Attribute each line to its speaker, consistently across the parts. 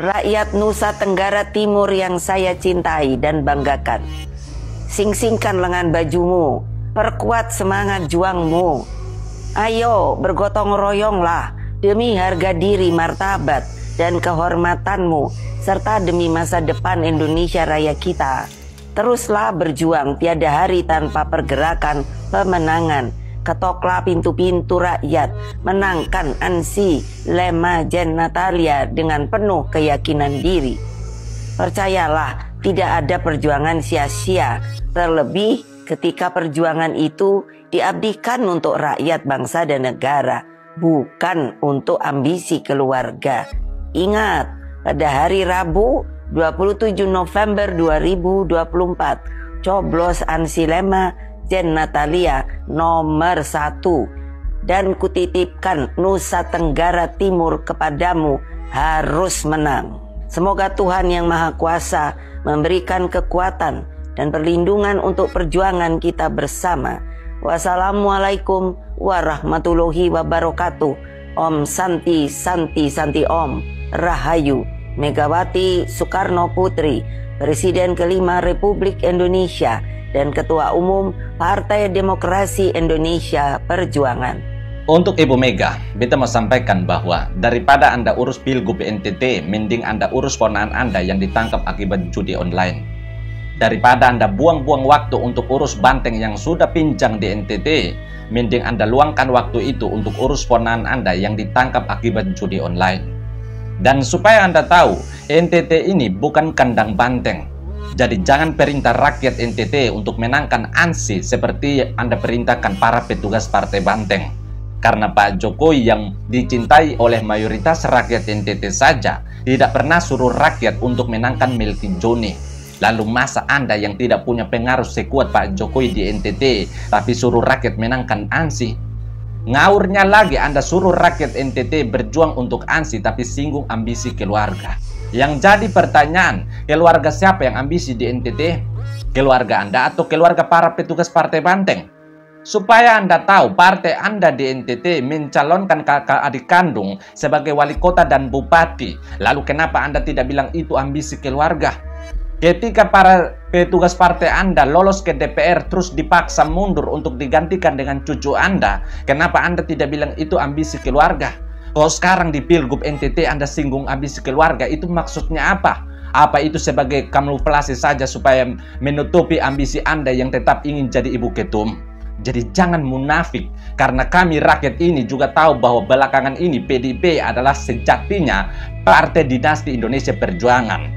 Speaker 1: rakyat Nusa Tenggara Timur yang saya cintai dan banggakan. Sing-singkan lengan bajumu, perkuat semangat juangmu. Ayo bergotong royonglah demi harga diri, martabat, dan kehormatanmu, serta demi masa depan Indonesia Raya kita. Teruslah berjuang, tiada hari tanpa pergerakan pemenangan. Ketoklah pintu-pintu rakyat, menangkan Ansi Lema Jen Natalia dengan penuh keyakinan diri. Percayalah, tidak ada perjuangan sia-sia, terlebih ketika perjuangan itu diabdikan untuk rakyat, bangsa, dan negara, bukan untuk ambisi keluarga. Ingat, pada hari Rabu 27 November 2024, coblos Ansi Lema Jen Natalia nomor 1, dan kutitipkan Nusa Tenggara Timur kepadamu harus menang. Semoga Tuhan Yang Maha Kuasa memberikan kekuatan dan perlindungan untuk perjuangan kita bersama. Wassalamualaikum warahmatullahi wabarakatuh. Om Santi Santi Santi Om Rahayu. Megawati Soekarno Putri, Presiden kelima Republik Indonesia dan Ketua Umum Partai Demokrasi Indonesia Perjuangan.
Speaker 2: Untuk Ibu Mega, beta mau sampaikan bahwa daripada Anda urus Pilgub NTT, mending Anda urus ponakan Anda yang ditangkap akibat judi online. Daripada Anda buang-buang waktu untuk urus banteng yang sudah pinjang di NTT, mending Anda luangkan waktu itu untuk urus ponakan Anda yang ditangkap akibat judi online. Dan supaya Anda tahu, NTT ini bukan kandang banteng. Jadi jangan perintah rakyat NTT untuk menangkan Ansi seperti Anda perintahkan para petugas partai banteng. Karena Pak Jokowi yang dicintai oleh mayoritas rakyat NTT saja tidak pernah suruh rakyat untuk menangkan Melky Joni. Lalu masa Anda yang tidak punya pengaruh sekuat Pak Jokowi di NTT tapi suruh rakyat menangkan Ansi? Ngaurnya lagi Anda suruh rakyat NTT berjuang untuk Ansi tapi singgung ambisi keluarga. Yang jadi pertanyaan, keluarga siapa yang ambisi di NTT? Keluarga Anda atau keluarga para petugas partai banteng? Supaya Anda tahu, partai Anda di NTT mencalonkan kakak adik kandung sebagai wali kota dan bupati. Lalu kenapa Anda tidak bilang itu ambisi keluarga? Ketika para petugas partai Anda lolos ke DPR terus dipaksa mundur untuk digantikan dengan cucu Anda, kenapa Anda tidak bilang itu ambisi keluarga? Kalau sekarang di Pilgub NTT Anda singgung ambisi keluarga, itu maksudnya apa? Apa itu sebagai kamuflase saja supaya menutupi ambisi Anda yang tetap ingin jadi ibu ketum? Jadi jangan munafik, karena kami rakyat ini juga tahu bahwa belakangan ini PDIP adalah sejatinya partai dinasti Indonesia Perjuangan.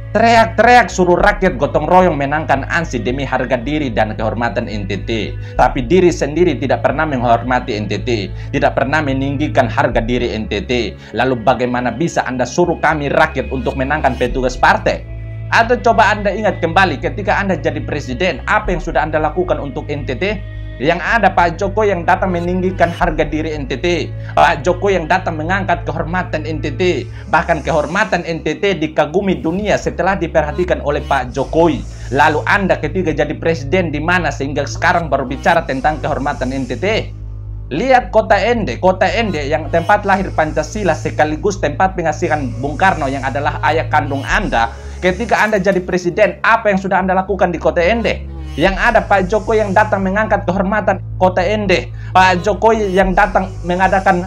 Speaker 2: Teriak-teriak suruh rakyat gotong royong menangkan Ansi demi harga diri dan kehormatan NTT. Tapi diri sendiri tidak pernah menghormati NTT, tidak pernah meninggikan harga diri NTT. Lalu bagaimana bisa Anda suruh kami rakyat untuk menangkan petugas partai? Atau coba Anda ingat kembali ketika Anda jadi presiden, apa yang sudah Anda lakukan untuk NTT? Yang ada Pak Jokowi yang datang meninggikan harga diri NTT, Pak Jokowi yang datang mengangkat kehormatan NTT, bahkan kehormatan NTT dikagumi dunia setelah diperhatikan oleh Pak Jokowi. Lalu Anda ketika jadi presiden di mana sehingga sekarang baru bicara tentang kehormatan NTT? Lihat Kota Ende yang tempat lahir Pancasila sekaligus tempat pengasihan Bung Karno yang adalah ayah kandung Anda. Ketika Anda jadi presiden, apa yang sudah Anda lakukan di Kota Ende? Yang ada Pak Jokowi yang datang mengangkat kehormatan Kota Ende, Pak Jokowi yang datang mengadakan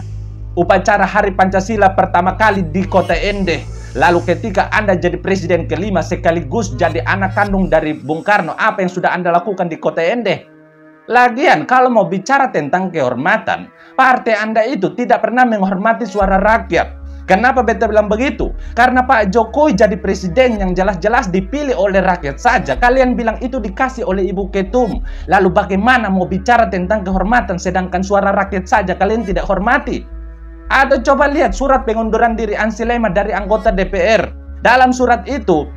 Speaker 2: upacara Hari Pancasila pertama kali di Kota Ende. Lalu ketika Anda jadi presiden kelima sekaligus jadi anak kandung dari Bung Karno, apa yang sudah Anda lakukan di Kota Ende? Lagian kalau mau bicara tentang kehormatan, partai Anda itu tidak pernah menghormati suara rakyat. Kenapa beta bilang begitu? Karena Pak Jokowi jadi presiden yang jelas-jelas dipilih oleh rakyat saja. Kalian bilang itu dikasih oleh Ibu Ketum. Lalu bagaimana mau bicara tentang kehormatan sedangkan suara rakyat saja kalian tidak hormati? Atau coba lihat surat pengunduran diri Ansi Lema dari anggota DPR. Dalam surat itu,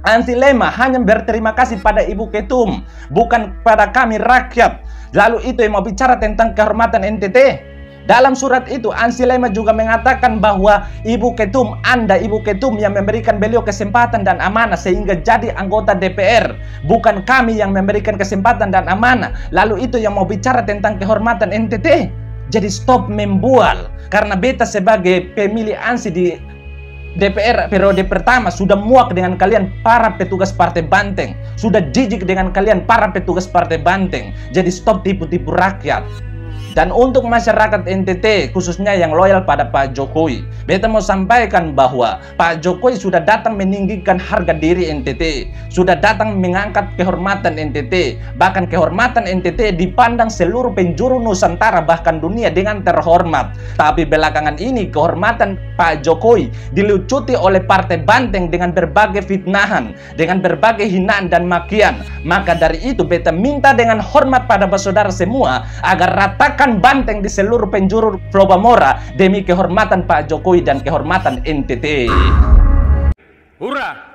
Speaker 2: Ansi Lema hanya berterima kasih pada Ibu Ketum, bukan pada kami rakyat. Lalu itu yang mau bicara tentang kehormatan NTT. Dalam surat itu, Ansi Lema juga mengatakan bahwa Ibu Ketum, Anda Ibu Ketum yang memberikan beliau kesempatan dan amanah sehingga jadi anggota DPR. Bukan kami yang memberikan kesempatan dan amanah. Lalu itu yang mau bicara tentang kehormatan NTT. Jadi stop membual. Karena beta sebagai pemilih Ansi di DPR periode pertama sudah muak dengan kalian para petugas Partai Banteng. Sudah jijik dengan kalian para petugas Partai Banteng. Jadi stop tipu-tipu rakyat. Dan untuk masyarakat NTT, khususnya yang loyal pada Pak Jokowi, beta mau sampaikan bahwa Pak Jokowi sudah datang meninggikan harga diri NTT, sudah datang mengangkat kehormatan NTT, bahkan kehormatan NTT dipandang seluruh penjuru Nusantara bahkan dunia dengan terhormat. Tapi belakangan ini kehormatan Pak Jokowi dilucuti oleh Partai Banteng dengan berbagai fitnahan, dengan berbagai hinaan dan makian. Maka dari itu beta minta dengan hormat pada saudara semua agar ratakan Banteng di seluruh penjuru Pulau Bamora demi kehormatan Pak Jokowi dan kehormatan NTT.
Speaker 3: Hurrah!